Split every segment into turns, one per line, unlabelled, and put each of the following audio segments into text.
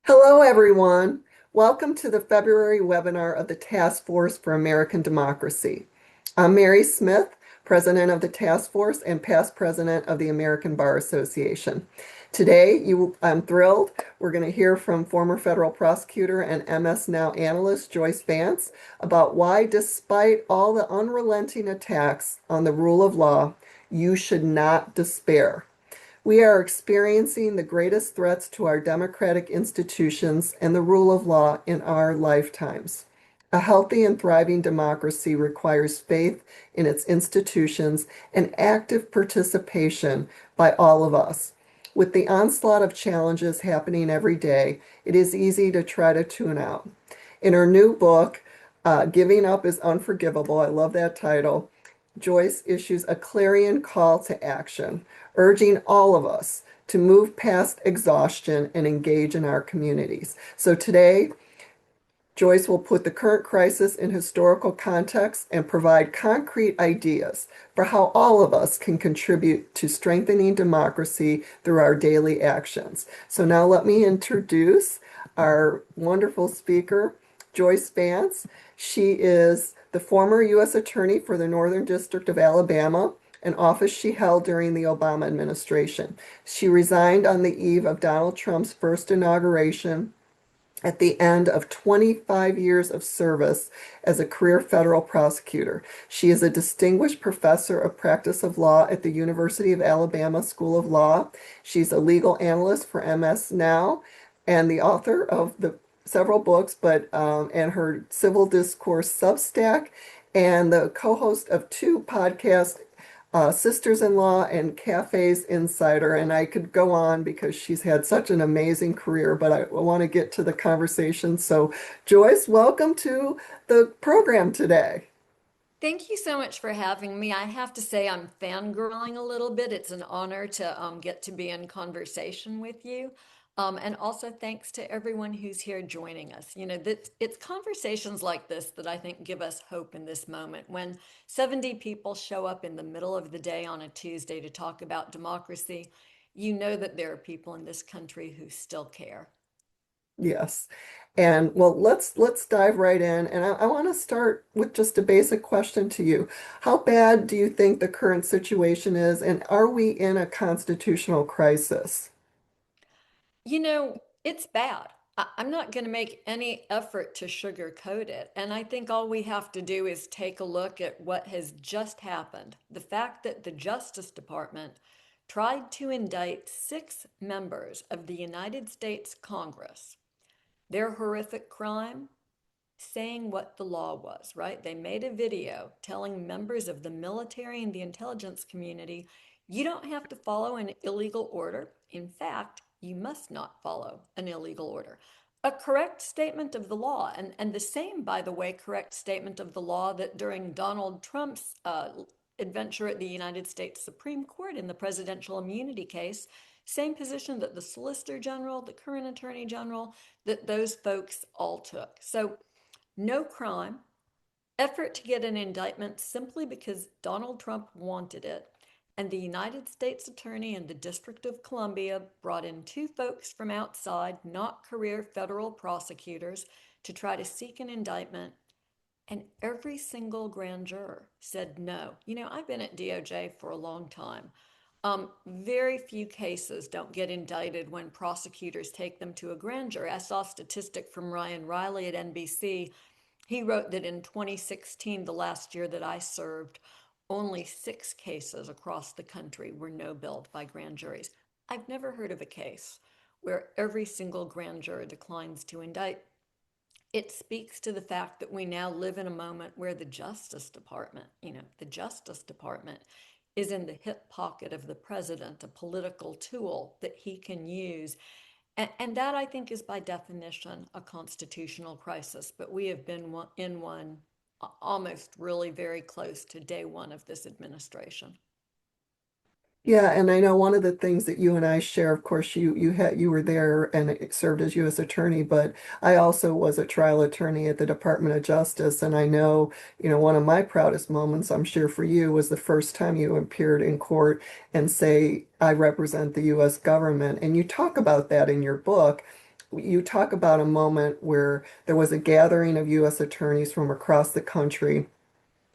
Hello, everyone. Welcome to the February webinar of the Task Force for American Democracy. I'm Mary Smith, President of the Task Force and past President of the American Bar Association. Today, I'm thrilled. We're going to hear from former federal prosecutor and MS Now analyst Joyce Vance about why, despite all the unrelenting attacks on the rule of law, you should not despair. We are experiencing the greatest threats to our democratic institutions and the rule of law in our lifetimes. A healthy and thriving democracy requires faith in its institutions and active participation by all of us. With the onslaught of challenges happening every day, it is easy to try to tune out. In her new book, Giving Up is Unforgivable, I love that title, Joyce issues a clarion call to action, urging all of us to move past exhaustion and engage in our communities. So today, Joyce will put the current crisis in historical context and provide concrete ideas for how all of us can contribute to strengthening democracy through our daily actions. So now let me introduce our wonderful speaker, Joyce Vance. She is the former U.S. Attorney for the Northern District of Alabama, an office she held during the Obama administration. She resigned on the eve of Donald Trump's first inauguration at the end of 25 years of service as a career federal prosecutor. She is a distinguished professor of practice of law at the University of Alabama School of Law. She's a legal analyst for MS Now and the author of the several books, and her civil discourse Substack, and the co-host of two podcasts, Sisters-in-Law and Cafes Insider. And I could go on because she's had such an amazing career, but I want to get to the conversation. So Joyce, welcome to the program today.
Thank you so much for having me. I have to say I'm fangirling a little bit. It's an honor to get to be in conversation with you. And also thanks to everyone who's here joining us. It's conversations like this that I think give us hope in this moment. When 70 people show up in the middle of the day on a Tuesday to talk about democracy, you know that there are people in this country who still care.
Yes. And well, let's dive right in. And I want to start with just a basic question to you. How bad do you think the current situation is, and are we in a constitutional crisis?
It's bad. I'm not going to make any effort to sugarcoat it. And I think all we have to do is take a look at what has just happened. The fact that the Justice Department tried to indict 6 members of the United States Congress. Their horrific crime, saying what the law was, right? They made a video telling members of the military and the intelligence community, you don't have to follow an illegal order. In fact, you must not follow an illegal order. A correct statement of the law, and the same, by the way, correct statement of the law that during Donald Trump's adventure at the United States Supreme Court in the presidential immunity case, same position that the Solicitor General, the current Attorney General, that those folks all took. So no crime, effort to get an indictment simply because Donald Trump wanted it, and the United States Attorney in the District of Columbia brought in 2 folks from outside, not career federal prosecutors, to try to seek an indictment, and every single grand juror said no. I've been at DOJ for a long time. Very few cases don't get indicted when prosecutors take them to a grand jury. I saw a statistic from Ryan Riley at NBC. He wrote that in 2016, the last year that I served, only 6 cases across the country were no-billed by grand juries. I've never heard of a case where every single grand juror declines to indict. It speaks to the fact that we now live in a moment where the Justice Department, is in the hip pocket of the president, a political tool that he can use. And that, I think, is by definition a constitutional crisis. But we have been in one almost really very close to day one of this administration.
Yeah, and I know one of the things that you and I share, of course, you were there and served as U.S. Attorney, but I also was a trial attorney at the Department of Justice, and I know, one of my proudest moments, I'm sure for you, was the first time you appeared in court and say, I represent the U.S. government, and you talk about that in your book. you talk about a moment where there was a gathering of U.S. attorneys from across the country.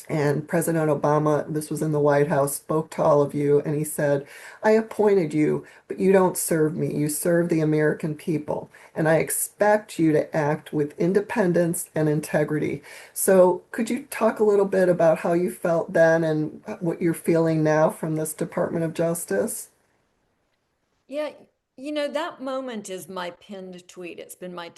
And President Obama, this was in the White House, spoke to all of you and he said, I appointed you, but you don't serve me. You serve the American people. And I expect you to act with independence and integrity. So, could you talk a little bit about how you felt then and what you're feeling now from this Department of Justice?
Yeah, that moment is my pinned tweet. It's been my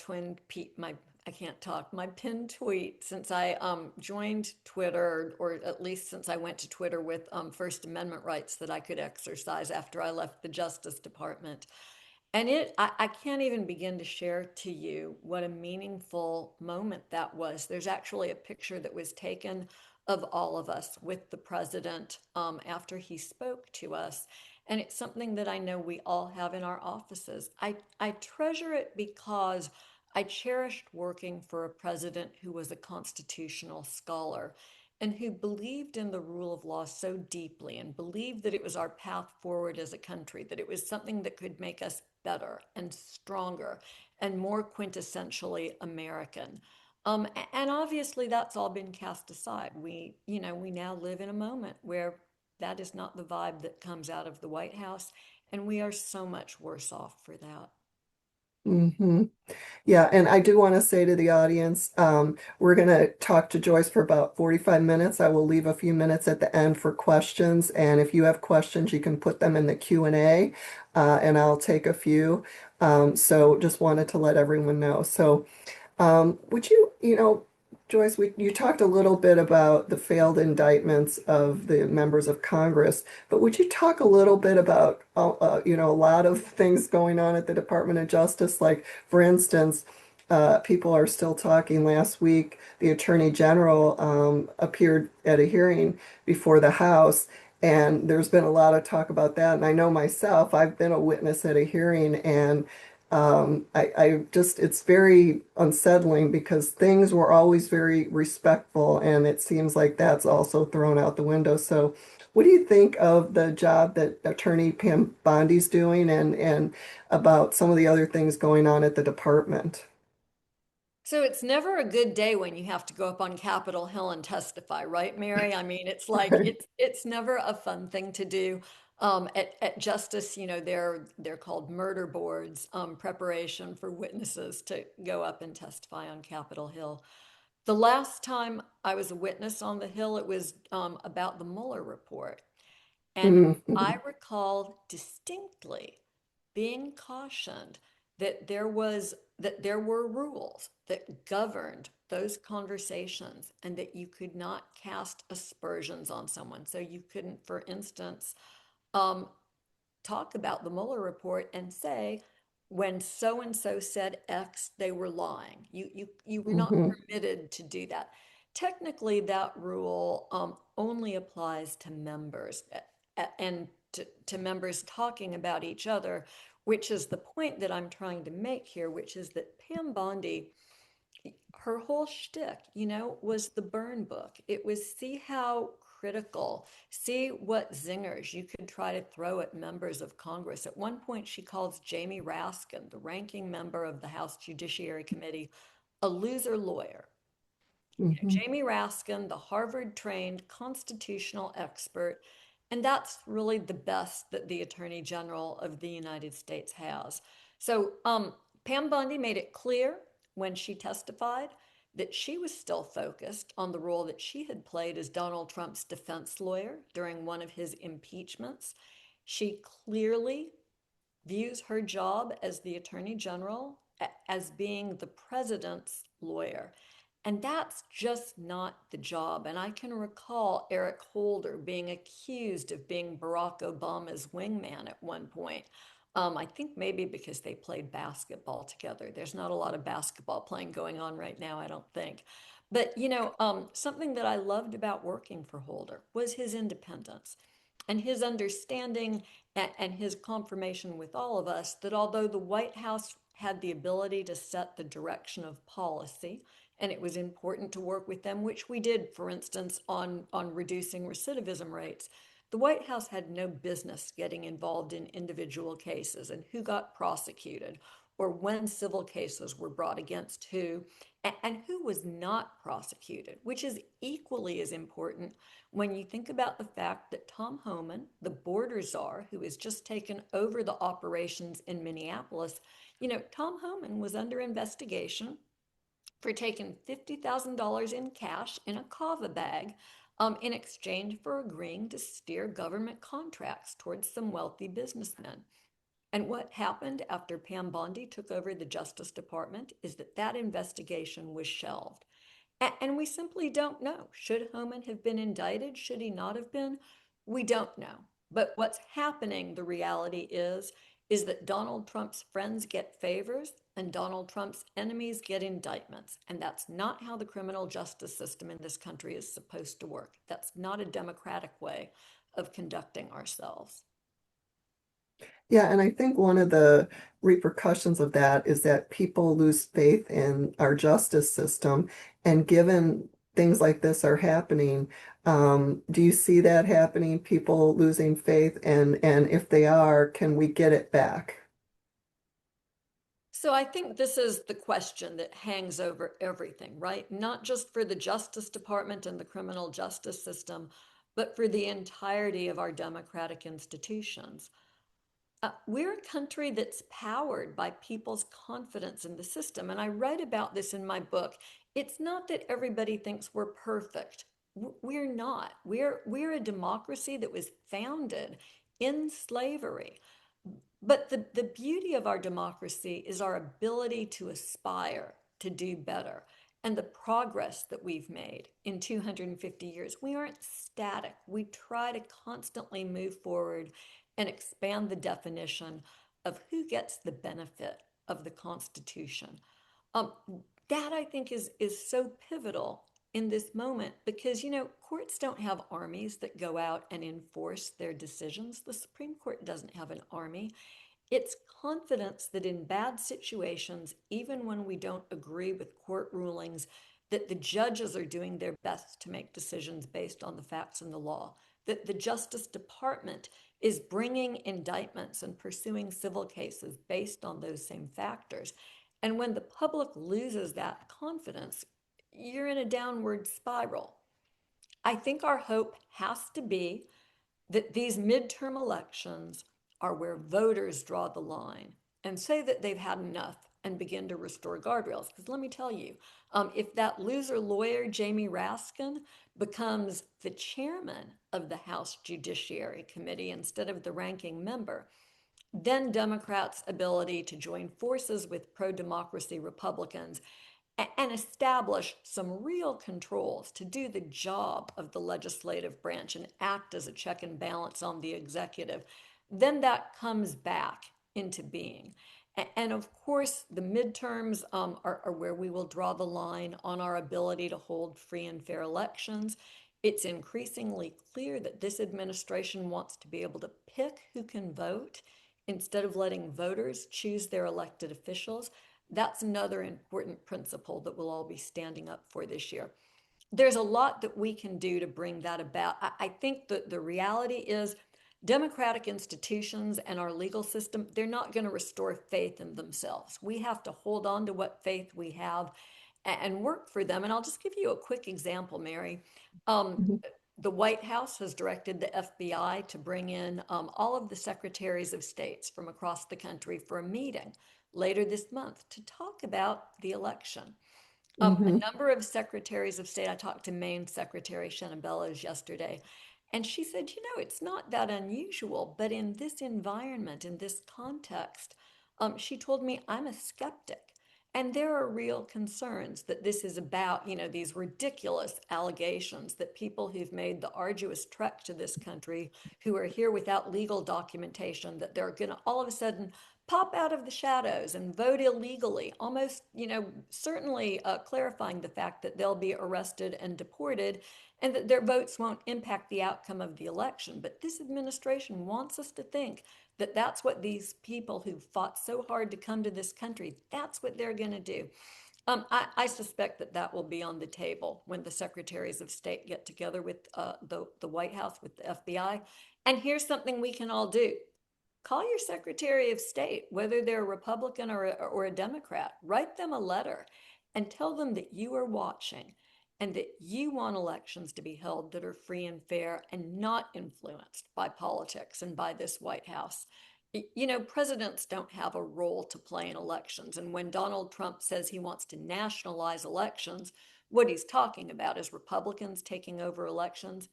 I can't talk, my pinned tweet since I joined Twitter, or at least since I went to Twitter with First Amendment rights that I could exercise after I left the Justice Department. And I can't even begin to share to you what a meaningful moment that was. There's actually a picture that was taken of all of us with the president after he spoke to us. And it's something that I know we all have in our offices. I treasure it because I cherished working for a president who was a constitutional scholar and who believed in the rule of law so deeply and believed that it was our path forward as a country, that it was something that could make us better and stronger and more quintessentially American. And obviously that's all been cast aside. We now live in a moment where that is not the vibe that comes out of the White House, and we are so much worse off for that.
Hmm. Yeah, and I do want to say to the audience, we're going to talk to Joyce for about 45 minutes. I will leave a few minutes at the end for questions, and if you have questions, you can put them in the Q&A, and I'll take a few. So just wanted to let everyone know. So would you, Joyce, you talked a little bit about the failed indictments of the members of Congress, but would you talk a little bit about, a lot of things going on at the Department of Justice? Like, for instance, people are still talking. Last week, the Attorney General appeared at a hearing before the House, and there's been a lot of talk about that. And I know myself, I've been a witness at a hearing, and I just, it's very unsettling because things were always very respectful, and it seems like that's also thrown out the window. So, what do you think of the job that Attorney Pam Bondi's doing and about some of the other things going on at the department?
So it's never a good day when you have to go up on Capitol Hill and testify, right, Mary? I mean, it's like it's never a fun thing to do. At Justice, they're called murder boards, preparation for witnesses to go up and testify on Capitol Hill. The last time I was a witness on the Hill, it was about the Mueller report. And I
Mhm.
recall distinctly being cautioned that there were rules that governed those conversations and that you could not cast aspersions on someone. So you couldn't, for instance, um, talk about the Mueller report and say, when so and so said X, they were lying. You were not
Mhm.
permitted to do that. Technically, that rule only applies to members and to members talking about each other, which is the point that I'm trying to make here, which is that Pam Bondi, her whole shtick, was the burn book. It was see how critical, see what zingers you could try to throw at members of Congress. At one point, she calls Jamie Raskin, the ranking member of the House Judiciary Committee, a loser lawyer.
Mhm.
Jamie Raskin, the Harvard trained constitutional expert, and that's really the best that the Attorney General of the United States has. So, Pam Bondi made it clear when she testified that she was still focused on the role that she had played as Donald Trump's defense lawyer during one of his impeachments. She clearly views her job as the Attorney General as being the president's lawyer. And that's just not the job. And I can recall Eric Holder being accused of being Barack Obama's wingman at one point. I think maybe because they played basketball together. There's not a lot of basketball playing going on right now, I don't think. But, something that I loved about working for Holder was his independence and his understanding and his confirmation with all of us that although the White House had the ability to set the direction of policy, and it was important to work with them, which we did, for instance, on reducing recidivism rates. The White House had no business getting involved in individual cases and who got prosecuted or when civil cases were brought against who, and who was not prosecuted, which is equally as important when you think about the fact that Tom Homan, the border czar who has just taken over the operations in Minneapolis, Tom Homan was under investigation for taking $50,000 in cash in a kava bag in exchange for agreeing to steer government contracts towards some wealthy businessmen. And what happened after Pam Bondi took over the Justice Department is that that investigation was shelved. And we simply don't know. Should Homan have been indicted? Should he not have been? We don't know. But what's happening, the reality is that Donald Trump's friends get favors and Donald Trump's enemies get indictments. And that's not how the criminal justice system in this country is supposed to work. That's not a democratic way of conducting ourselves.
Yeah, and I think one of the repercussions of that is that people lose faith in our justice system. And given things like this are happening, do you see that happening? People losing faith, and if they are, can we get it back?
So I think this is the question that hangs over everything, right? Not just for the Justice Department and the criminal justice system, but for the entirety of our democratic institutions. We're a country that's powered by people's confidence in the system. And I write about this in my book. It's not that everybody thinks we're perfect. We're not. We're a democracy that was founded in slavery. But the beauty of our democracy is our ability to aspire to do better and the progress that we've made in 250 years. We aren't static. We try to constantly move forward and expand the definition of who gets the benefit of the Constitution. Um, that I think is so pivotal in this moment because courts don't have armies that go out and enforce their decisions. The Supreme Court doesn't have an army. It's confidence that in bad situations, even when we don't agree with court rulings, that the judges are doing their best to make decisions based on the facts and the law, that the Justice Department is bringing indictments and pursuing civil cases based on those same factors. And when the public loses that confidence, you're in a downward spiral. I think our hope has to be that these midterm elections are where voters draw the line and say that they've had enough and begin to restore guardrails. Because let me tell you, if that loser lawyer, Jamie Raskin, becomes the chairman of the House Judiciary Committee instead of the ranking member, then Democrats' ability to join forces with pro democracy Republicans and establish some real controls to do the job of the legislative branch and act as a check and balance on the executive, then that comes back into being. And of course, the midterms are where we will draw the line on our ability to hold free and fair elections. It's increasingly clear that this administration wants to be able to pick who can vote instead of letting voters choose their elected officials. That's another important principle that we'll all be standing up for this year. There's a lot that we can do to bring that about. I think that the reality is democratic institutions and our legal system, they're not going to restore faith in themselves. We have to hold on to what faith we have and work for them. And I'll just give you a quick example, Mary. Um,
Mhm.
the White House has directed the FBI to bring in all of the secretaries of states from across the country for a meeting later this month to talk about the election. A
Mhm.
number of secretaries of state, I talked to Maine Secretary Shannon Bellows yesterday, and she said, it's not that unusual, but in this environment, in this context, she told me I'm a skeptic. And there are real concerns that this is about, these ridiculous allegations that people who've made the arduous trek to this country, who are here without legal documentation, that they're going to all of a sudden pop out of the shadows and vote illegally, almost, certainly clarifying the fact that they'll be arrested and deported and that their votes won't impact the outcome of the election. But this administration wants us to think that that's what these people who fought so hard to come to this country, that's what they're going to do. I suspect that that will be on the table when the secretaries of state get together with the White House, with the FBI. And here's something we can all do. Call your Secretary of State, whether they're a Republican or a Democrat. Write them a letter and tell them that you are watching and that you want elections to be held that are free and fair and not influenced by politics and by this White House. You know, presidents don't have a role to play in elections. And when Donald Trump says he wants to nationalize elections, what he's talking about is Republicans taking over elections,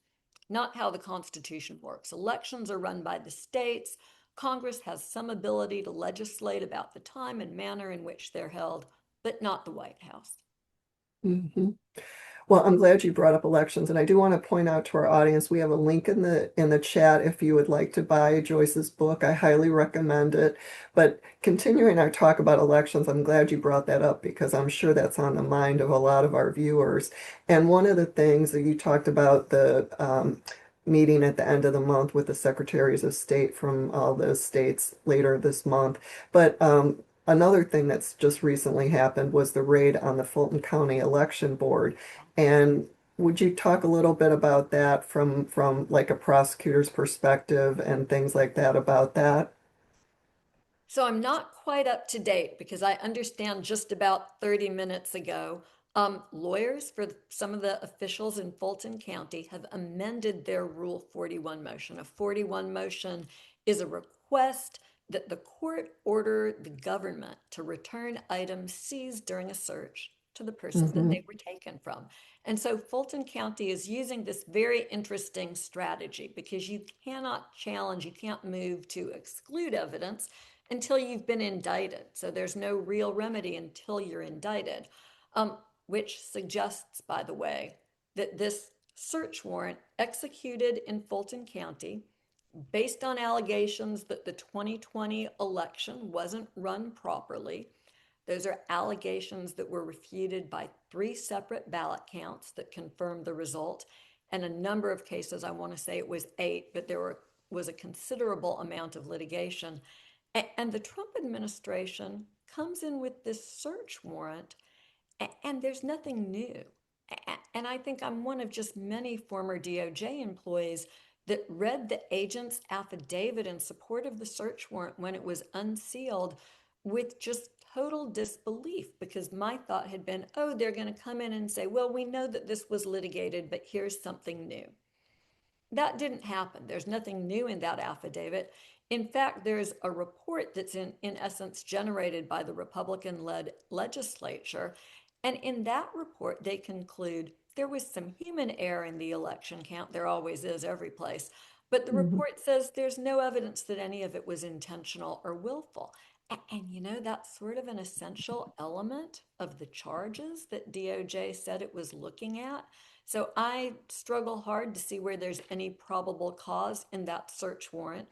not how the Constitution works. Elections are run by the states. Congress has some ability to legislate about the time and manner in which they're held, but not the White House.
Mhm. Well, I'm glad you brought up elections, and I do want to point out to our audience, we have a link in the chat if you would like to buy Joyce's book. I highly recommend it. But continuing our talk about elections, I'm glad you brought that up because I'm sure that's on the mind of a lot of our viewers. And one of the things that you talked about the meeting at the end of the month with the secretaries of state from all the states later this month. But another thing that's just recently happened was the raid on the Fulton County Election Board. And would you talk a little bit about that from like a prosecutor's perspective and things like that about that?
So I'm not quite up to date because I understand just about 30 minutes ago, lawyers for some of the officials in Fulton County have amended their Rule 41 motion. A 41 motion is a request that the court order the government to return items seized during a search to the person that
Hmm.
they were taken from. And so Fulton County is using this very interesting strategy because you cannot challenge, you can't move to exclude evidence until you've been indicted. So there's no real remedy until you're indicted, which suggests, by the way, that this search warrant executed in Fulton County based on allegations that the 2020 election wasn't run properly. Those are allegations that were refuted by 3 separate ballot counts that confirmed the result, and a number of cases. I want to say it was 8, but was a considerable amount of litigation. And the Trump administration comes in with this search warrant, and there's nothing new. And I think I'm one of just many former DOJ employees that read the agent's affidavit in support of the search warrant when it was unsealed with just total disbelief, because my thought had been, oh, they're going to come in and say, well, we know that this was litigated, but here's something new. That didn't happen. There's nothing new in that affidavit. In fact, there's a report that's in essence generated by the Republican-led legislature. And in that report, they conclude there was some human error in the election count. There always is every place. But the
Hmm.
report says there's no evidence that any of it was intentional or willful. And you know, that's sort of an essential element of the charges that DOJ said it was looking at. So I struggle hard to see where there's any probable cause in that search warrant.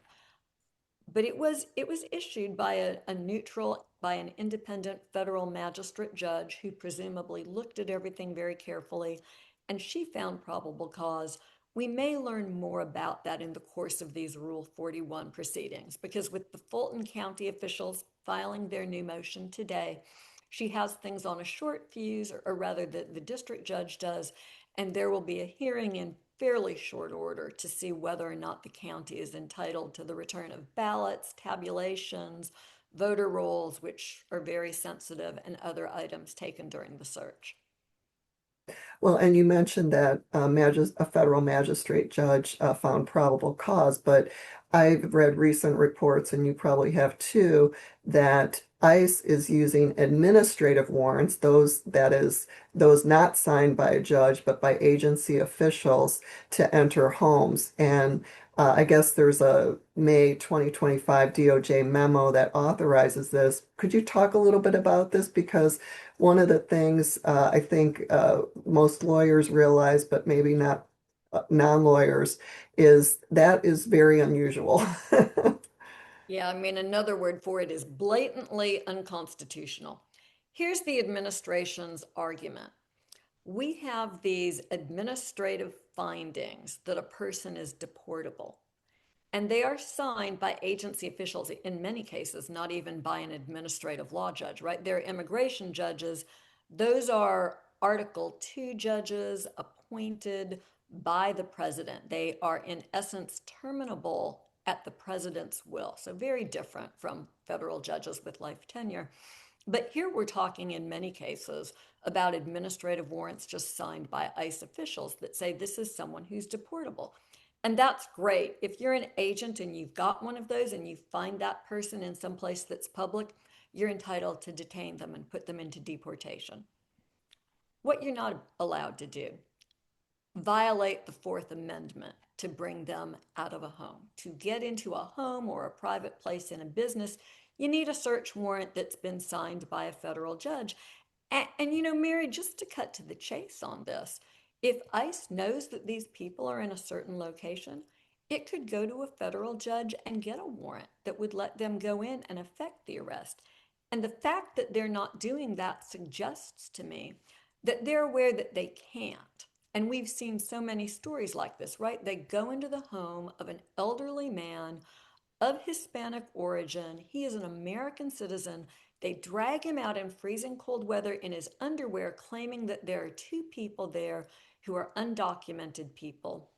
But it was issued by a neutral, by an independent federal magistrate judge who presumably looked at everything very carefully, and she found probable cause. We may learn more about that in the course of these Rule 41 proceedings, because with the Fulton County officials filing their new motion today, she has things on a short fuse, or rather the district judge does, and there will be a hearing in fairly short order to see whether or not the county is entitled to the return of ballots, tabulations, voter rolls, which are very sensitive, and other items taken during the search.
Well, and you mentioned that a federal magistrate judge found probable cause, but I've read recent reports, and you probably have too, that ICE is using administrative warrants, those not signed by a judge, but by agency officials to enter homes. And I guess there's a May 2025 DOJ memo that authorizes this. Could you talk a little bit about this? Because one of the things I think most lawyers realize, but maybe not non-lawyers, is that is very unusual.
Yeah, I mean, another word for it is blatantly unconstitutional. Here's the administration's argument. We have these administrative findings that a person is deportable, and they are signed by agency officials, in many cases, not even by an administrative law judge, right? They're immigration judges. Those are Article 2 judges appointed by the president. They are, in essence, terminable at the president's will. So very different from federal judges with life tenure. But here we're talking in many cases about administrative warrants just signed by ICE officials that say this is someone who's deportable. And that's great. If you're an agent and you've got one of those and you find that person in some place that's public, you're entitled to detain them and put them into deportation. What you're not allowed to do, violate the Fourth Amendment to bring them out of a home. To get into a home or a private place in a business, you need a search warrant that's been signed by a federal judge. Mary, just to cut to the chase on this, if ICE knows that these people are in a certain location, it could go to a federal judge and get a warrant that would let them go in and effect the arrest. And the fact that they're not doing that suggests to me that they're aware that they can't. And we've seen so many stories like this, right? They go into the home of an elderly man of Hispanic origin. He is an American citizen. They drag him out in freezing cold weather in his underwear, claiming that there are two people there who are undocumented people.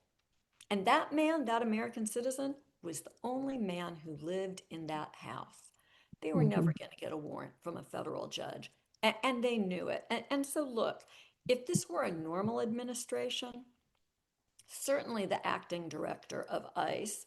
And that man, that American citizen, was the only man who lived in that house. They were never
Mhm.
going to get a warrant from a federal judge, and they knew it. And so, look, if this were a normal administration, certainly the acting director of ICE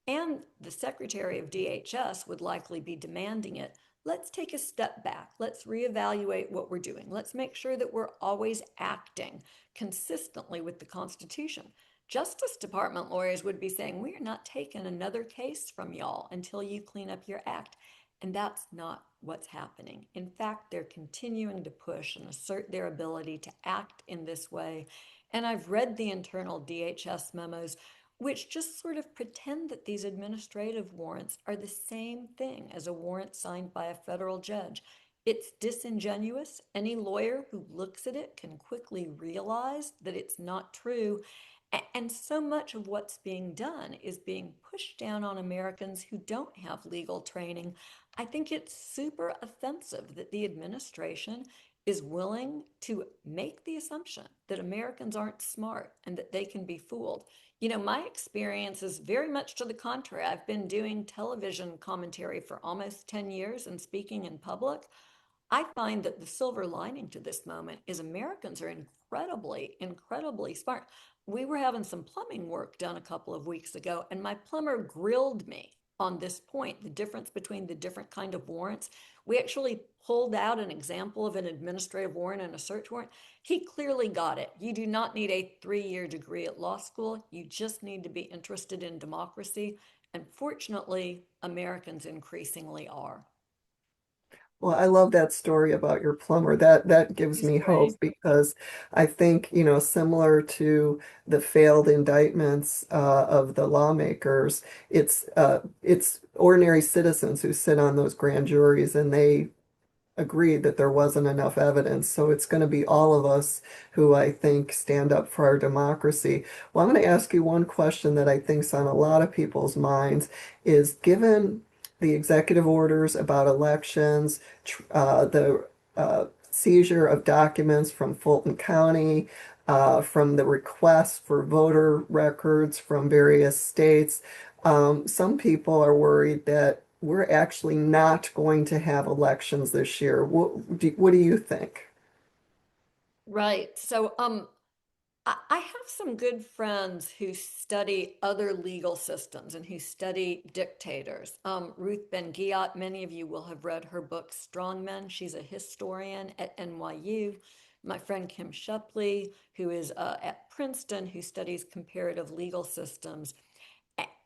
and the secretary of DHS would likely be demanding it. Let's take a step back. Let's reevaluate what we're doing. Let's make sure that we're always acting consistently with the Constitution. Justice Department lawyers would be saying, we are not taking another case from y'all until you clean up your act. And that's not what's happening. In fact, they're continuing to push and assert their ability to act in this way. And I've read the internal DHS memos, which just sort of pretend that these administrative warrants are the same thing as a warrant signed by a federal judge. It's disingenuous. Any lawyer who looks at it can quickly realize that it's not true. And so much of what's being done is being pushed down on Americans who don't have legal training. I think it's super offensive that the administration is willing to make the assumption that Americans aren't smart and that they can be fooled. My experience is very much to the contrary. I've been doing television commentary for almost 10 years and speaking in public. I find that the silver lining to this moment is Americans are incredibly, incredibly smart. We were having some plumbing work done a couple of weeks ago, and my plumber grilled me on this point, the difference between the different kind of warrants. We actually pulled out an example of an administrative warrant and a search warrant. He clearly got it. You do not need a 3-year degree at law school. You just need to be interested in democracy. And fortunately, Americans increasingly are.
Well, I love that story about your plumber. That gives
He's
me
great.
hope because I think, similar to the failed indictments of the lawmakers, it's ordinary citizens who sit on those grand juries and they agreed that there wasn't enough evidence. So it's going to be all of us who I think stand up for our democracy. Well, I'm going to ask you one question that I think's on a lot of people's minds is given the executive orders about elections, the seizure of documents from Fulton County, from the requests for voter records from various states. Some people are worried that we're actually not going to have elections this year. What do you think?
Right. So I have some good friends who study other legal systems and who study dictators. Ruth Ben-Ghiat, many of you will have read her book, Strong Men. She's a historian at NYU. My friend Kim Shepley, who is at Princeton, who studies comparative legal systems.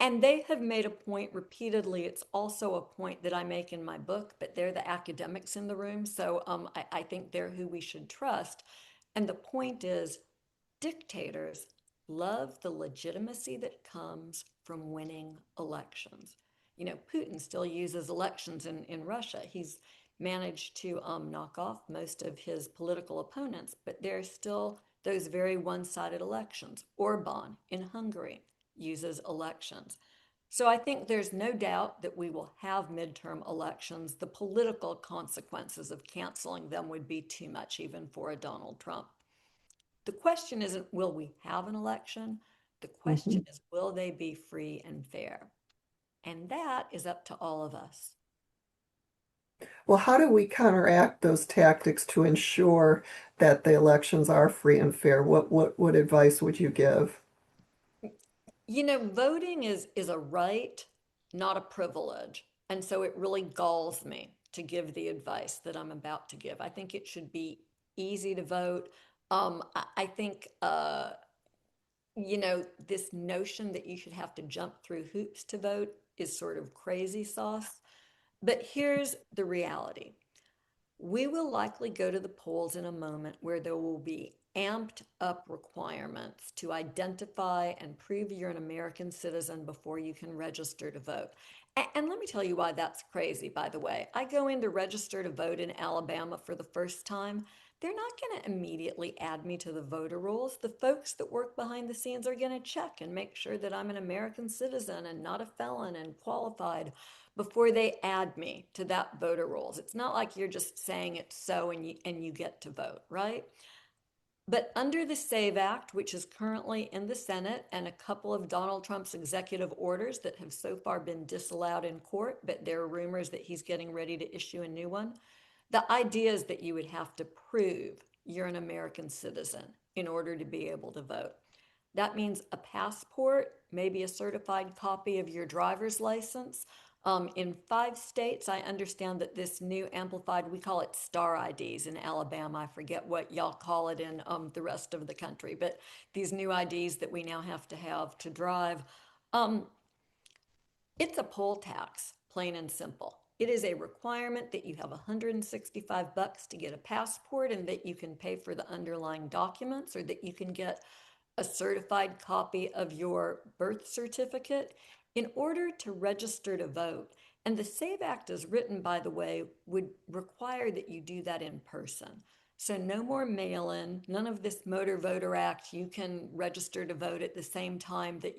And they have made a point repeatedly. It's also a point that I make in my book, but they're the academics in the room. So I think they're who we should trust. And the point is, dictators love the legitimacy that comes from winning elections. Putin still uses elections in Russia. He's managed to knock off most of his political opponents, but there's still those very one sided elections. Orban in Hungary uses elections. So I think there's no doubt that we will have midterm elections. The political consequences of canceling them would be too much, even for a Donald Trump. The question isn't, will we have an election? The
Mhm.
question is, will they be free and fair? And that is up to all of us.
Well, how do we counteract those tactics to ensure that the elections are free and fair? What advice would you give?
Voting is a right, not a privilege. And so it really galls me to give the advice that I'm about to give. I think it should be easy to vote. I think this notion that you should have to jump through hoops to vote is sort of crazy sauce. But here's the reality. We will likely go to the polls in a moment where there will be amped up requirements to identify and prove you're an American citizen before you can register to vote. And let me tell you why that's crazy, by the way. I go in to register to vote in Alabama for the first time. They're not going to immediately add me to the voter rolls. The folks that work behind the scenes are going to check and make sure that I'm an American citizen and not a felon and qualified before they add me to that voter rolls. It's not like you're just saying it's so and you get to vote, right? But under the SAVE Act, which is currently in the Senate, and a couple of Donald Trump's executive orders that have so far been disallowed in court, but there are rumors that he's getting ready to issue a new one. The idea is that you would have to prove you're an American citizen in order to be able to vote. That means a passport, maybe a certified copy of your driver's license. In 5 states, I understand that this new amplified, we call it star IDs in Alabama. I forget what y'all call it in the rest of the country, but these new IDs that we now have to drive, um, it's a poll tax, plain and simple. It is a requirement that you have 165 bucks to get a passport and that you can pay for the underlying documents or that you can get a certified copy of your birth certificate in order to register to vote. And the SAVE Act, as written, by the way, would require that you do that in person. So no more mail-in, none of this Motor Voter Act. You can register to vote at the same time that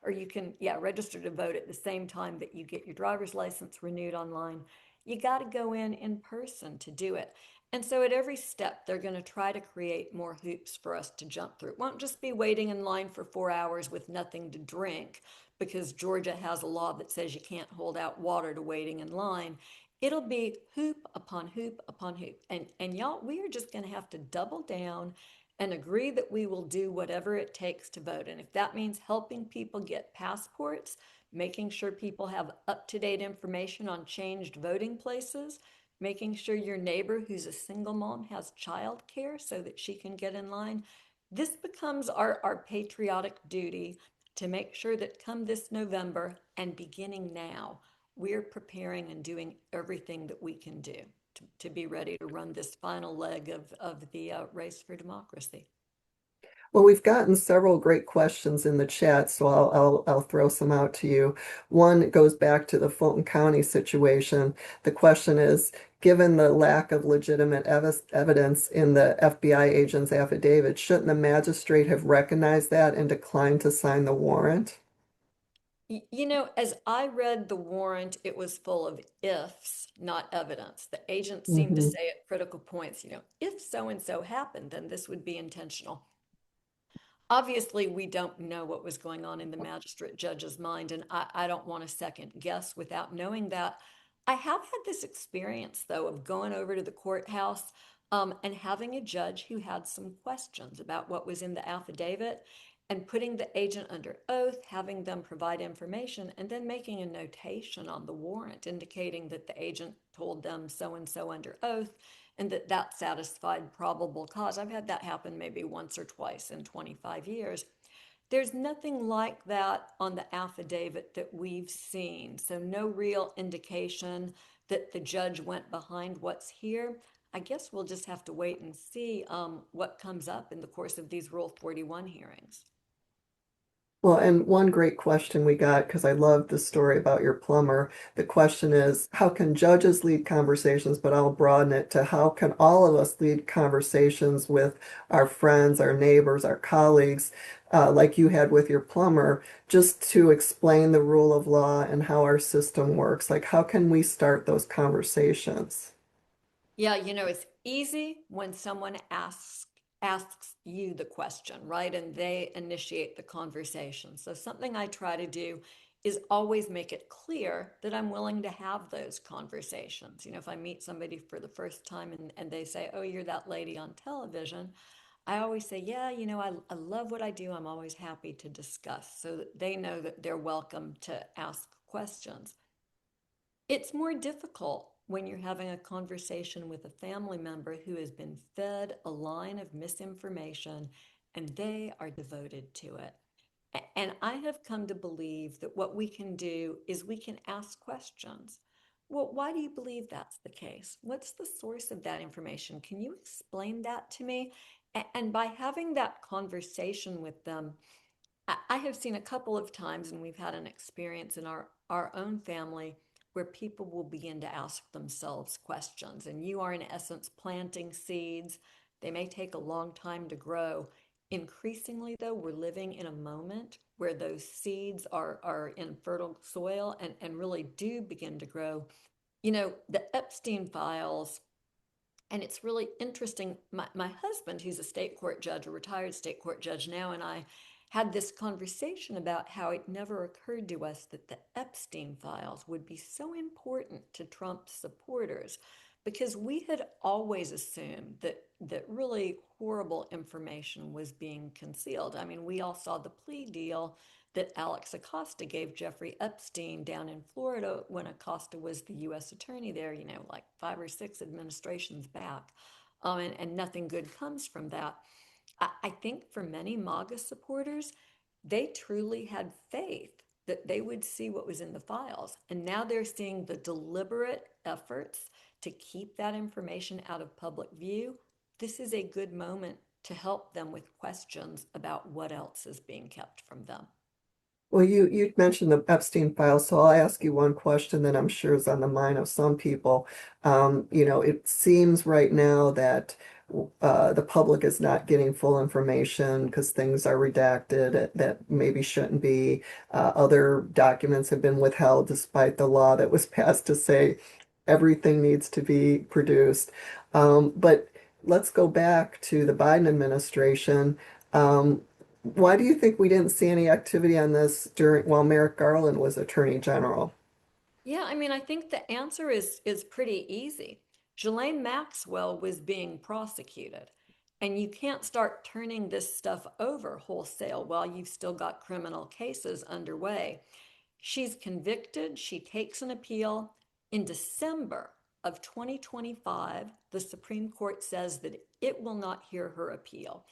or you can, yeah, register to vote at the same time that you get your driver's license renewed online. You got to go in person to do it. And so at every step, they're going to try to create more hoops for us to jump through. It won't just be waiting in line for 4 hours with nothing to drink because Georgia has a law that says you can't hold out water to waiting in line. It'll be hoop upon hoop upon hoop. And y'all, we are just going to have to double down and agree that we will do whatever it takes to vote. And if that means helping people get passports, making sure people have up-to-date information on changed voting places, making sure your neighbor who's a single mom has childcare so that she can get in line. This becomes our patriotic duty to make sure that come this November and beginning now, we're preparing and doing everything that we can do to be ready to run this final leg of the race for democracy.
Well, we've gotten several great questions in the chat, so I'll throw some out to you. One goes back to the Fulton County situation. The question is, given the lack of legitimate evidence in the FBI agent's affidavit, shouldn't the magistrate have recognized that and declined to sign the warrant?
As I read the warrant, it was full of ifs, not evidence. The agent seemed to
Hmm.
say at critical points, if so and so happened, then this would be intentional. Obviously, we don't know what was going on in the magistrate judge's mind, and I don't want to second guess without knowing that. I have had this experience, though, of going over to the courthouse and having a judge who had some questions about what was in the affidavit and putting the agent under oath, having them provide information, and then making a notation on the warrant indicating that the agent told them so and so under oath and that satisfied probable cause. I've had that happen maybe once or twice in 25 years. There's nothing like that on the affidavit that we've seen. So no real indication that the judge went behind what's here. I guess we'll just have to wait and see what comes up in the course of these Rule 41 hearings.
Well, and one great question we got, because I love the story about your plumber. The question is, how can judges lead conversations? But I'll broaden it to how can all of us lead conversations with our friends, our neighbors, our colleagues, like you had with your plumber, just to explain the rule of law and how our system works? Like, how can we start those conversations?
Yeah, it's easy when someone asks you the question, right? And they initiate the conversation. So something I try to do is always make it clear that I'm willing to have those conversations. If I meet somebody for the first time and they say, oh, you're that lady on television, I always say, yeah, I love what I do. I'm always happy to discuss so that they know that they're welcome to ask questions. It's more difficult when you're having a conversation with a family member who has been fed a line of misinformation and they are devoted to it. And I have come to believe that what we can do is we can ask questions. Well, why do you believe that's the case? What's the source of that information? Can you explain that to me? And by having that conversation with them, I have seen a couple of times, and we've had an experience in our own family where people will begin to ask themselves questions. And you are, in essence, planting seeds. They may take a long time to grow. Increasingly, though, we're living in a moment where those seeds are in fertile soil and really do begin to grow. The Epstein files, and it's really interesting. My husband, who's a state court judge, a retired state court judge now, and I had this conversation about how it never occurred to us that the Epstein files would be so important to Trump's supporters because we had always assumed that really horrible information was being concealed. I mean, we all saw the plea deal that Alex Acosta gave Jeffrey Epstein down in Florida when Acosta was the U.S. attorney there, like 5 or 6 administrations back. And nothing good comes from that. I think for many MAGA supporters, they truly had faith that they would see what was in the files. And now they're seeing the deliberate efforts to keep that information out of public view. This is a good moment to help them with questions about what else is being kept from them.
Well, you mentioned the Epstein files, so I'll ask you one question that I'm sure is on the mind of some people. It seems right now that the public is not getting full information because things are redacted that maybe shouldn't be. Other documents have been withheld despite the law that was passed to say everything needs to be produced. But let's go back to the Biden administration. Why do you think we didn't see any activity on this while Merrick Garland was Attorney General?
Yeah, I mean, I think the answer is pretty easy. Ghislaine Maxwell was being prosecuted, and you can't start turning this stuff over wholesale while you've still got criminal cases underway. She's convicted, she takes an appeal. In December of 2025, the Supreme Court says that it will not hear her appeal.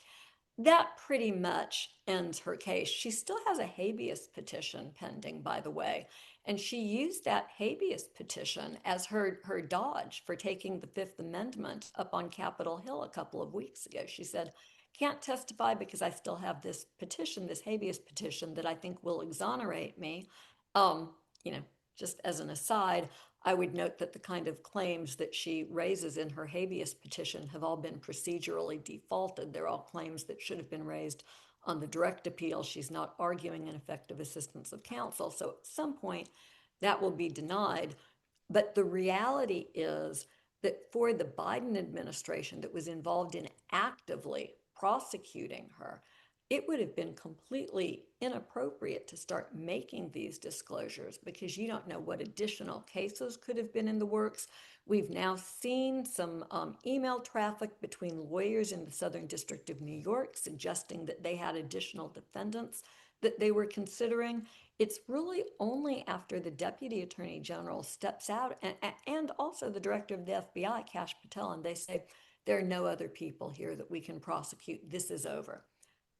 That pretty much ends her case. She still has a habeas petition pending, by the way, and she used that habeas petition as her dodge for taking the Fifth Amendment up on Capitol Hill a couple of weeks ago. She said, can't testify because I still have this petition, this habeas petition that I think will exonerate me. Um, you know, just as an aside, I would note that the kind of claims that she raises in her habeas petition have all been procedurally defaulted. They're all claims that should have been raised on the direct appeal. She's not arguing ineffective assistance of counsel. So at some point, that will be denied. But the reality is that for the Biden administration that was involved in actively prosecuting her, it would have been completely inappropriate to start making these disclosures because you don't know what additional cases could have been in the works. We've now seen some email traffic between lawyers in the Southern District of New York suggesting that they had additional defendants that they were considering. It's really only after the Deputy Attorney General steps out and also the Director of the FBI, Kash Patel, and they say, there are no other people here that we can prosecute. This is over.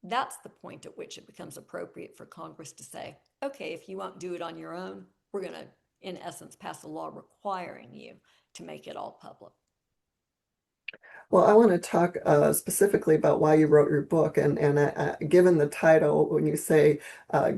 That's the point at which it becomes appropriate for Congress to say, okay, if you won't do it on your own, we're going to, in essence, pass a law requiring you to make it all public.
Well, I want to talk specifically about why you wrote your book, and given the title, when you say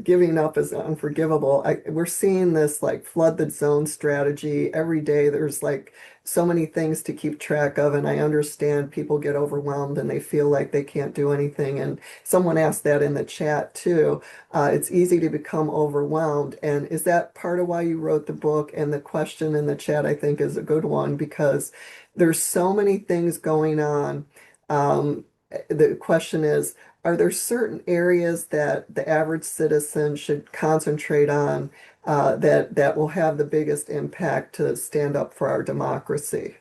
giving up is unforgivable, we're seeing this like flood the zone strategy every day. There's like so many things to keep track of, and I understand people get overwhelmed and they feel like they can't do anything. And someone asked that in the chat too. It's easy to become overwhelmed, and is that part of why you wrote the book? And the question in the chat, I think, is a good one because there's so many things going on. The question is, are there certain areas that the average citizen should concentrate on that will have the biggest impact to stand up for our democracy?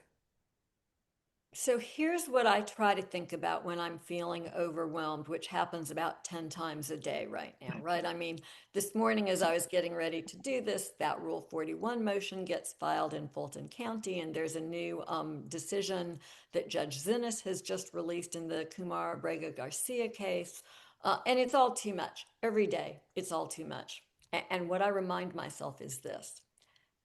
So here's what I try to think about when I'm feeling overwhelmed, which happens about 10 times a day right now, right? I mean, this morning as I was getting ready to do this, that Rule 41 motion gets filed in Fulton County, and there's a new decision that Judge Zinnes has just released in the Kumar Abrego Garcia case. And it's all too much. Every day, it's all too much. And what I remind myself is this: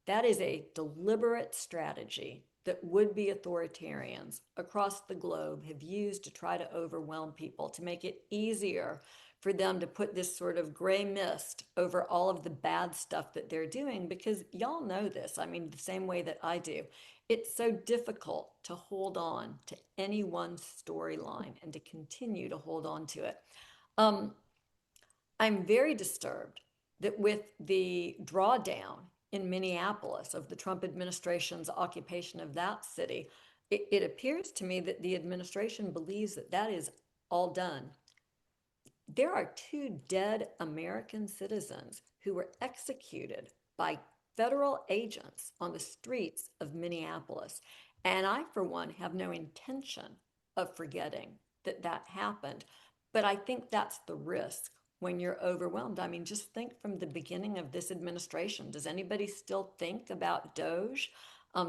that is a deliberate strategy that would-be authoritarians across the globe have used to try to overwhelm people, to make it easier for them to put this sort of gray mist over all of the bad stuff that they're doing. Because y'all know this, I mean, the same way that I do. It's so difficult to hold on to any one storyline and to continue to hold on to it. Um, I'm very disturbed that with the drawdown in Minneapolis of the Trump administration's occupation of that city, it appears to me that the administration believes that that is all done. There are two dead American citizens who were executed by federal agents on the streets of Minneapolis. And I, for one, have no intention of forgetting that that happened. But I think that's the risk when you're overwhelmed. I mean, just think from the beginning of this administration. Does anybody still think about Doge?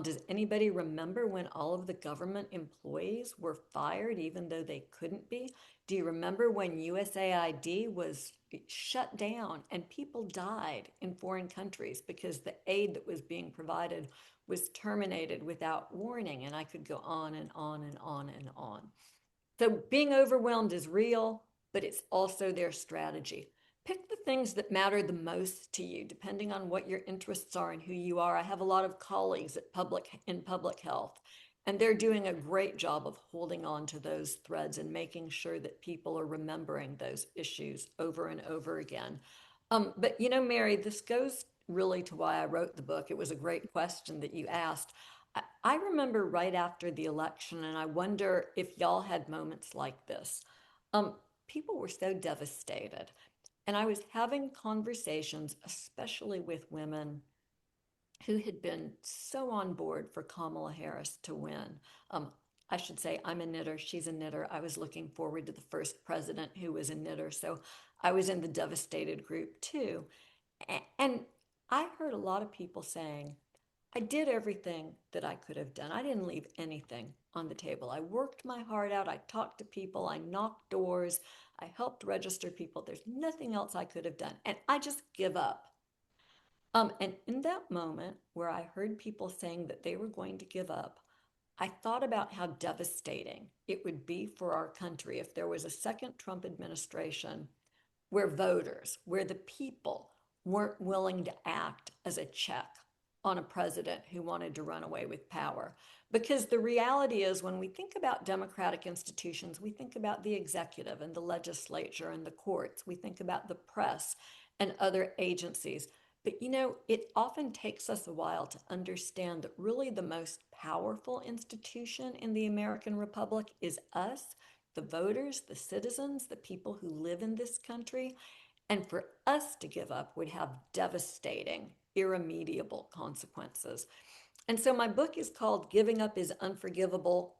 Does anybody remember when all of the government employees were fired, even though they couldn't be? Do you remember when USAID was shut down and people died in foreign countries because the aid that was being provided was terminated without warning? And I could go on and on and on and on. So being overwhelmed is real, but it's also their strategy. Pick the things that matter the most to you, depending on what your interests are and who you are. I have a lot of colleagues in public health, and they're doing a great job of holding on to those threads and making sure that people are remembering those issues over and over again. But you know, Mary, this goes really to why I wrote the book. It was a great question that you asked. I remember right after the election, and I wonder if y'all had moments like this. Um, People were so devastated. And I was having conversations, especially with women who had been so on board for Kamala Harris to win. Um, I should say I'm a knitter, she's a knitter. I was looking forward to the first president who was a knitter. So I was in the devastated group too. And I heard a lot of people saying, I did everything that I could have done. I didn't leave anything on the table. I worked my heart out. I talked to people. I knocked doors. I helped register people. There's nothing else I could have done. And I just give up. And in that moment where I heard people saying that they were going to give up, I thought about how devastating it would be for our country if there was a second Trump administration where voters, where the people weren't willing to act as a check on a president who wanted to run away with power. Because the reality is, when we think about democratic institutions, we think about the executive and the legislature and the courts, we think about the press and other agencies. But you know, it often takes us a while to understand that really the most powerful institution in the American Republic is us, the voters, the citizens, the people who live in this country. And for us to give up would have devastating, irremediable consequences. And so my book is called Giving Up is Unforgivable,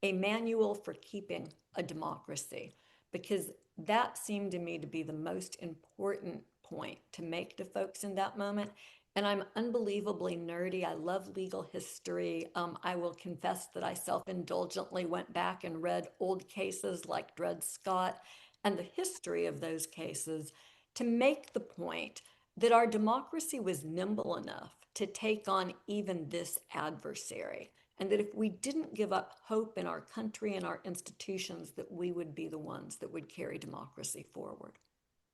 a manual for keeping a democracy, because that seemed to me to be the most important point to make to folks in that moment. And I'm unbelievably nerdy. I love legal history. I will confess that I self-indulgently went back and read old cases like Dred Scott and the history of those cases to make the point that our democracy was nimble enough to take on even this adversary. And that if we didn't give up hope in our country and our institutions, that we would be the ones that would carry democracy forward.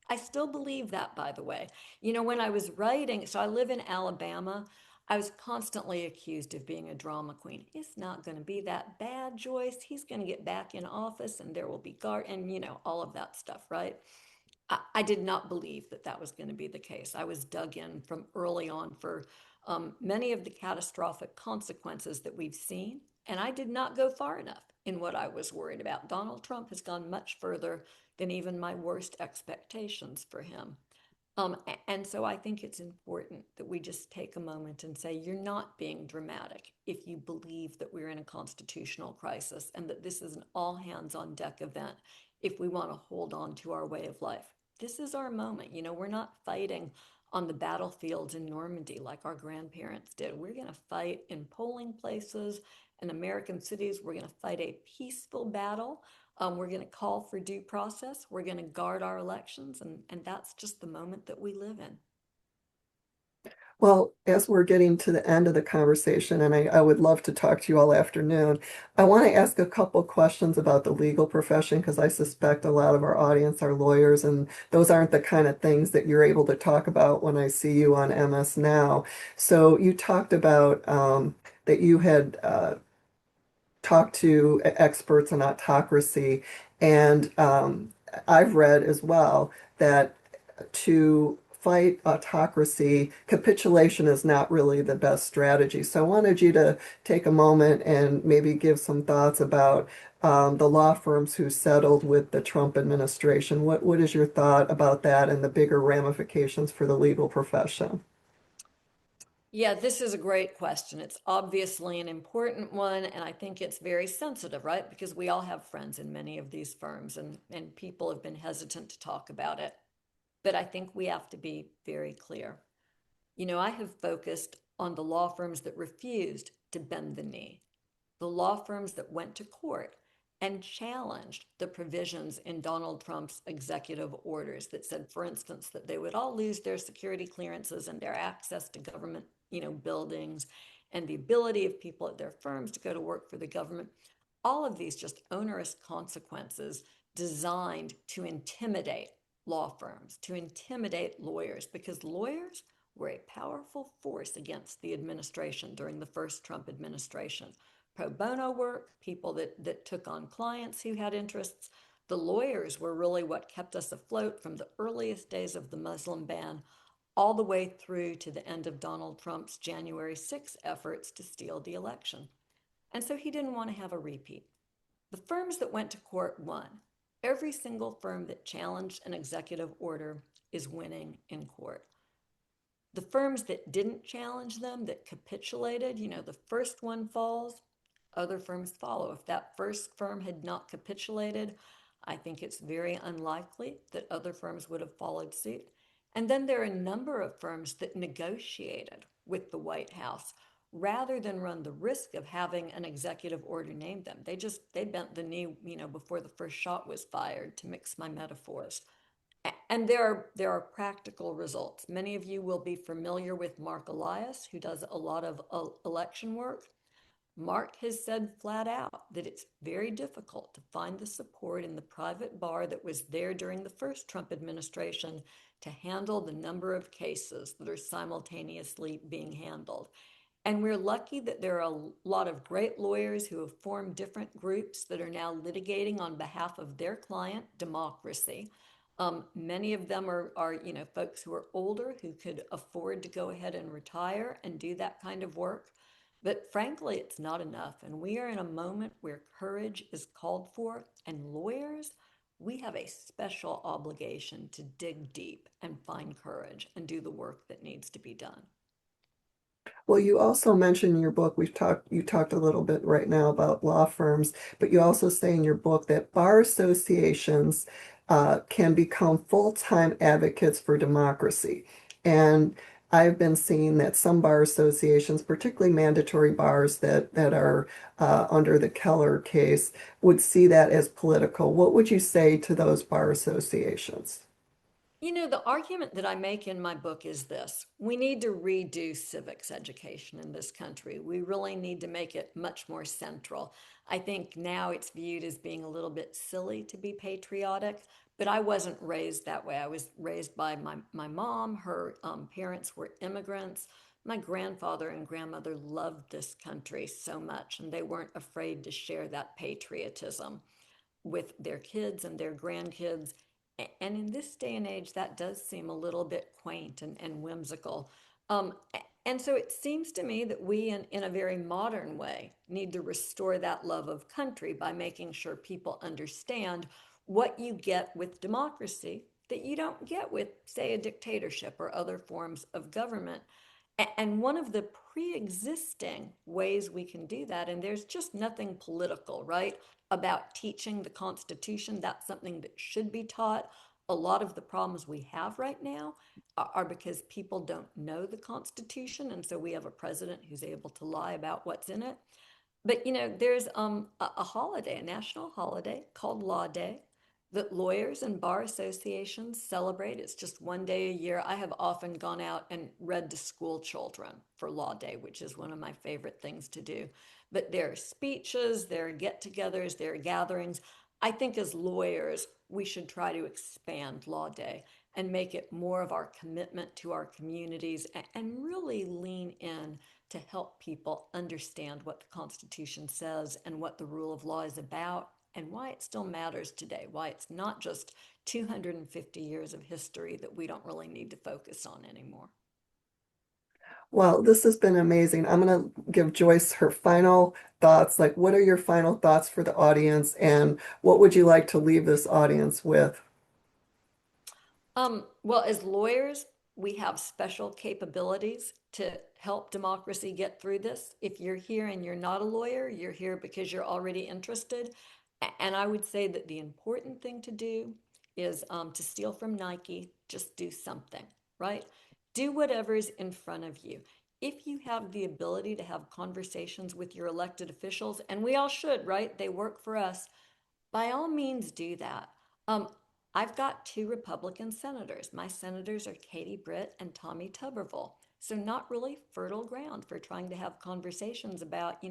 I still believe that, by the way. You know, when I was writing, so I live in Alabama, I was constantly accused of being a drama queen. It's not going to be that bad, Joyce. He's going to get back in office and there will be guard and, you know, all of that stuff, right? I did not believe that that was going to be the case. I was dug in from early on for many of the catastrophic consequences that we've seen, and I did not go far enough in what I was worried about. Donald Trump has gone much further than even my worst expectations for him. And so I think it's important that we just take a moment and say, you're not being dramatic if you believe that we're in a constitutional crisis and that this is an all hands on deck event if we want to hold on to our way of life. This is our moment. We're not fighting on the battlefields in Normandy like our grandparents did. We're going to fight in polling places in American cities. We're going to fight a peaceful battle. We're going to call for due process. We're going to guard our elections. And that's just the moment that we live in.
Well, as we're getting to the end of the conversation, and I would love to talk to you all afternoon, I want to ask a couple questions about the legal profession because I suspect a lot of our audience are lawyers, and those aren't the kind of things that you're able to talk about when I see you on MS Now. So you talked about that you had talked to experts on autocracy, and I've read as well that to fight autocracy, capitulation is not really the best strategy. So I wanted you to take a moment and maybe give some thoughts about the law firms who settled with the Trump administration. What is your thought about that and the bigger ramifications for the legal profession?
Yeah, this is a great question. It's obviously an important one, and I think it's very sensitive, right? Because we all have friends in many of these firms, and people have been hesitant to talk about it. But I think we have to be very clear. I have focused on the law firms that refused to bend the knee, the law firms that went to court and challenged the provisions in Donald Trump's executive orders that said, for instance, that they would all lose their security clearances and their access to government, buildings and the ability of people at their firms to go to work for the government. All of these just onerous consequences designed to intimidate law firms, to intimidate lawyers, because lawyers were a powerful force against the administration during the first Trump administration. Pro bono work, people that took on clients who had interests. The lawyers were really what kept us afloat from the earliest days of the Muslim ban all the way through to the end of Donald Trump's January 6th efforts to steal the election. And so he didn't want to have a repeat. The firms that went to court won. Every single firm that challenged an executive order is winning in court. The firms that didn't challenge them, that capitulated, the first one falls, other firms follow. If that first firm had not capitulated, I think it's very unlikely that other firms would have followed suit. And then there are a number of firms that negotiated with the White House rather than run the risk of having an executive order name them. They bent the knee, before the first shot was fired, to mix my metaphors. And there are practical results. Many of you will be familiar with Mark Elias, who does a lot of election work. Mark has said flat out that it's very difficult to find the support in the private bar that was there during the first Trump administration to handle the number of cases that are simultaneously being handled. And we're lucky that there are a lot of great lawyers who have formed different groups that are now litigating on behalf of their client, democracy. Many of them are folks who are older who could afford to go ahead and retire and do that kind of work. But frankly, it's not enough. And we are in a moment where courage is called for. And lawyers, we have a special obligation to dig deep and find courage and do the work that needs to be done.
Well, you also mentioned in your book, you talked a little bit right now about law firms, but you also say in your book that bar associations can become full-time advocates for democracy. And I've been seeing that some bar associations, particularly mandatory bars that are under the Keller case, would see that as political. What would you say to those bar associations?
The argument that I make in my book is this: we need to redo civics education in this country. We really need to make it much more central. I think now it's viewed as being a little bit silly to be patriotic, but I wasn't raised that way. I was raised by my mom. Her parents were immigrants. My grandfather and grandmother loved this country so much, and they weren't afraid to share that patriotism with their kids and their grandkids. And in this day and age, that does seem a little bit quaint and whimsical. Um, And so it seems to me that we, in a very modern way, need to restore that love of country by making sure people understand what you get with democracy that you don't get with, say, a dictatorship or other forms of government. And one of the pre existing ways we can do that, and there's just nothing political, right, about teaching the Constitution. That's something that should be taught. A lot of the problems we have right now are because people don't know the Constitution. And so we have a president who's able to lie about what's in it. But there's a holiday, a national holiday called Law Day that lawyers and bar associations celebrate. It's just one day a year. I have often gone out and read to school children for Law Day, which is one of my favorite things to do. But there are speeches, there are get-togethers, there are gatherings. I think as lawyers, we should try to expand Law Day and make it more of our commitment to our communities and really lean in to help people understand what the Constitution says and what the rule of law is about and why it still matters today, why it's not just 250 years of history that we don't really need to focus on anymore.
Well, this has been amazing. I'm going to give Joyce her final thoughts. Like, what are your final thoughts for the audience, and what would you like to leave this audience with?
Well, as lawyers, we have special capabilities to help democracy get through this. If you're here and you're not a lawyer, you're here because you're already interested. And I would say that the important thing to do is to steal from Nike, just do something, right? Do whatever's in front of you. If you have the ability to have conversations with your elected officials, and we all should, right? They work for us, by all means do that. Um, I've got two Republican senators. My senators are Katie Britt and Tommy Tuberville. So not really fertile ground for trying to have conversations about,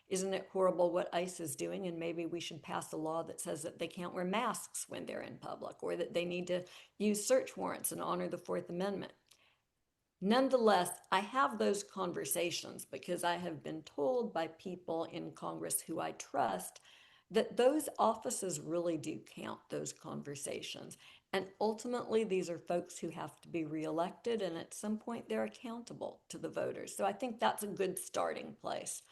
isn't it horrible what ICE is doing? And maybe we should pass a law that says that they can't wear masks when they're in public, or that they need to use search warrants and honor the Fourth Amendment. Nonetheless, I have those conversations because I have been told by people in Congress who I trust that those offices really do count, those conversations. And ultimately, these are folks who have to be reelected, and at some point, they're accountable to the voters. So I think that's a good starting place.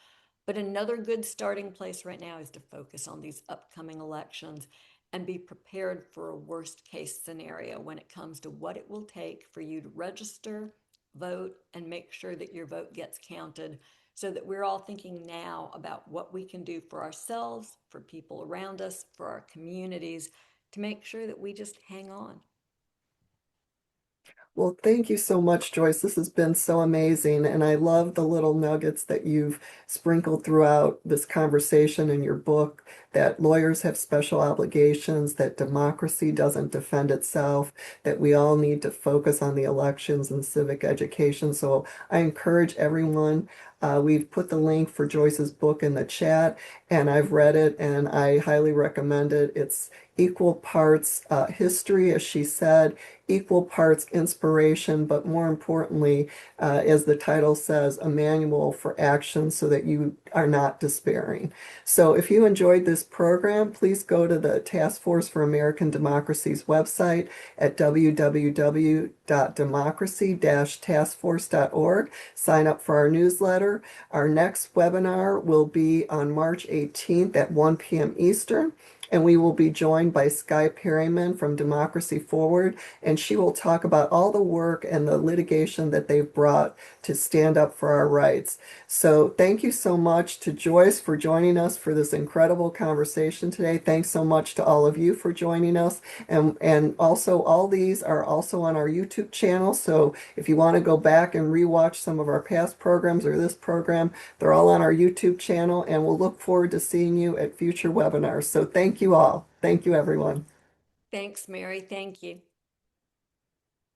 But another good starting place right now is to focus on these upcoming elections and be prepared for a worst case scenario when it comes to what it will take for you to register, vote, and make sure that your vote gets counted, so that we're all thinking now about what we can do for ourselves, for people around us, for our communities, to make sure that we just hang on.
Well, thank you so much, Joyce. This has been so amazing. And I love the little nuggets that you've sprinkled throughout this conversation in your book, that lawyers have special obligations, that democracy doesn't defend itself, that we all need to focus on the elections and civic education. So I encourage everyone. We've put the link for Joyce's book in the chat, and I've read it and I highly recommend it. It's equal parts history, as she said, equal parts inspiration, but more importantly, as the title says, a manual for action so that you are not despairing. So if you enjoyed this program, please go to the Task Force for American Democracy's website at www.democracy-taskforce.org. Sign up for our newsletter. Our next webinar will be on March 18th at 1 p.m. Eastern. And we will be joined by Skye Perryman from Democracy Forward, and she will talk about all the work and the litigation that they've brought to stand up for our rights. So thank you so much to Joyce for joining us for this incredible conversation today. Thanks so much to all of you for joining us. And also all these are also on our YouTube channel. So if you want to go back and rewatch some of our past programs or this program, they're all on our YouTube channel, and we'll look forward to seeing you at future webinars. So thank you all. Thank you, everyone.
Thanks, Mary. Thank you.